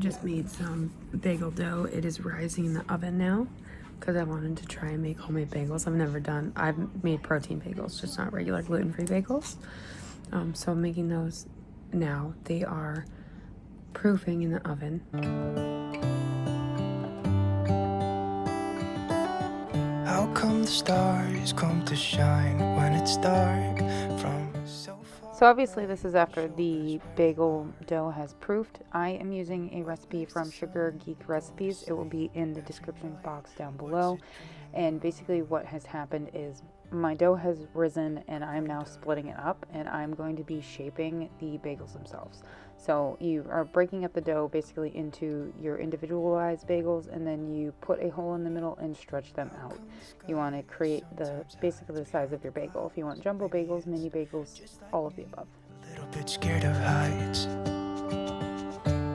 just made some bagel dough. It is rising in the oven now because I wanted to try and make homemade bagels. I've made protein bagels, just not regular gluten-free bagels. So I'm making those now. They are proofing in the oven. How come the stars come to shine when it's dark from so far? So obviously this is after the bagel dough has proofed. I am using a recipe from Sugar Geek Recipes. It will be in the description box down below. And basically what has happened is my dough has risen and I'm now splitting it up, and I'm going to be shaping the bagels themselves. So you are breaking up the dough basically into your individualized bagels, and then you put a hole in the middle and stretch them out. You want to create basically the size of your bagel. If you want jumbo bagels, mini bagels, all of the above. A little bit scared of heights.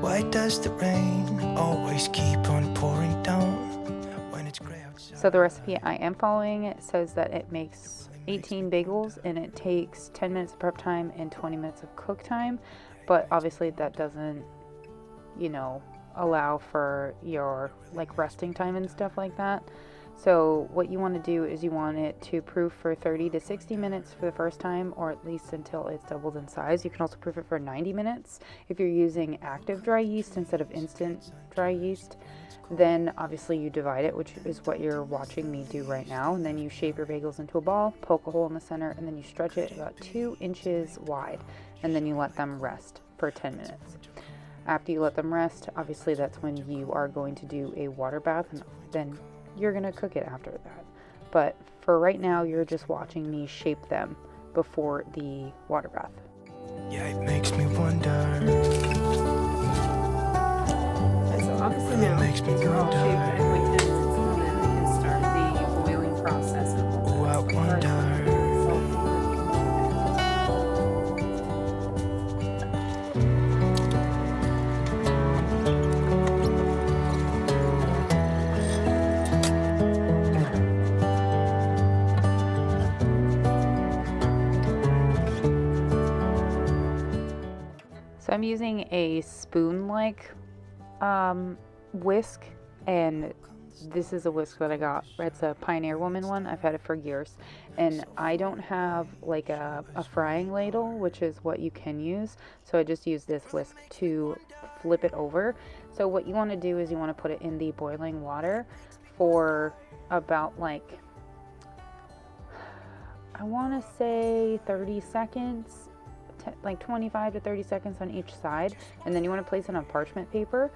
Why does the rain always keep on pouring down when it's gray outside? So the recipe I am following says that it makes 18 bagels and it takes 10 minutes of prep time and 20 minutes of cook time. But obviously that doesn't, allow for your resting time and stuff like that. So what you want to do is you want it to proof for 30 to 60 minutes for the first time, or at least until it's doubled in size. You can also proof it for 90 minutes if you're using active dry yeast instead of instant dry yeast. Then obviously you divide it, which is what you're watching me do right now. And then you shape your bagels into a ball, poke a hole in the center, and then you stretch it about 2 inches wide. And then you let them rest for 10 minutes. After you let them rest, obviously that's when you are going to do a water bath, and then you're going to cook it after that. But for right now, you're just watching me shape them before the water bath. Yeah, it makes me wonder. So obviously now they're all shaped. I can wait 10 minutes and then I can start the boiling process. Oh, I wonder. So I'm using a spoon-like whisk, and this is a whisk that I got. It's a Pioneer Woman one. I've had it for years, and I don't have a frying ladle, which is what you can use, so I just use this whisk to flip it over. So what you want to do is you want to put it in the boiling water for about I want to say 30 seconds, 25 to 30 seconds on each side, and then you want to place it on parchment paper.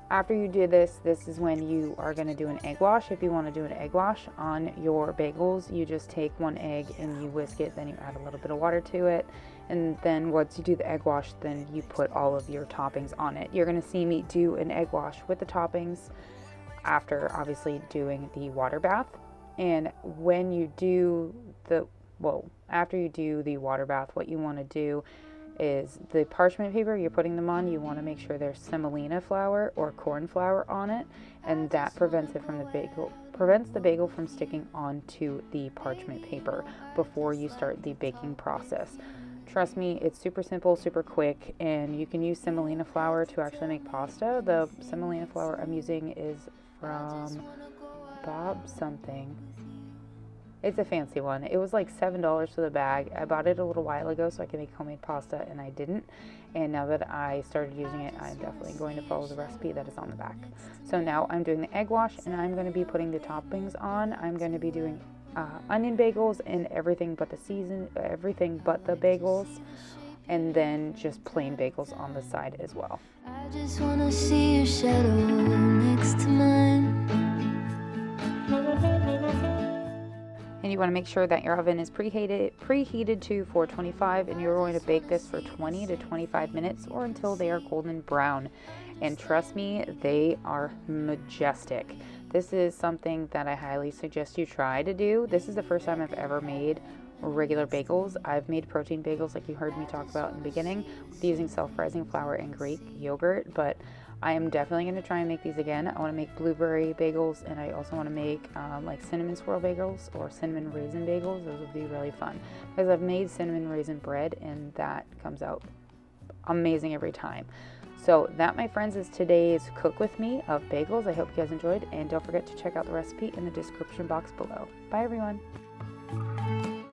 After you do this is when you are going to do an egg wash. If you want to do an egg wash on your bagels, you just take 1 egg and you whisk it, then you add a little bit of water to it, and then once you do the egg wash, then you put all of your toppings on it. You're going to see me do an egg wash with the toppings after obviously doing the water bath. And when you do after you do the water bath, what you want to do is the parchment paper you're putting them on, you want to make sure there's semolina flour or corn flour on it, and that prevents the bagel from sticking onto the parchment paper before you start the baking process. Trust me, it's super simple, super quick, and you can use semolina flour to actually make pasta. The semolina flour I'm using is from Bob something. It's a fancy one. It was like $7 for the bag. I bought it a little while ago so I could make homemade pasta, and I didn't. And now that I started using it, I'm definitely going to follow the recipe that is on the back. So now I'm doing the egg wash, and I'm going to be putting the toppings on. I'm going to be doing onion bagels and everything but the bagels, and then just plain bagels on the side as well. I just wanna see your shadow next to mine. And you want to make sure that your oven is preheated to 425, and you're going to bake this for 20 to 25 minutes or until they are golden brown. And trust me, they are majestic. This is something that I highly suggest you try to do. This is the first time I've ever made regular bagels. I've made protein bagels like you heard me talk about in the beginning with using self-rising flour and Greek yogurt, but I am definitely going to try and make these again. I want to make blueberry bagels, and I also want to make cinnamon swirl bagels or cinnamon raisin bagels. Those would be really fun because I've made cinnamon raisin bread, and that comes out amazing every time. So that, my friends, is today's cook with me of bagels. I hope you guys enjoyed, and don't forget to check out the recipe in the description box below. Bye everyone.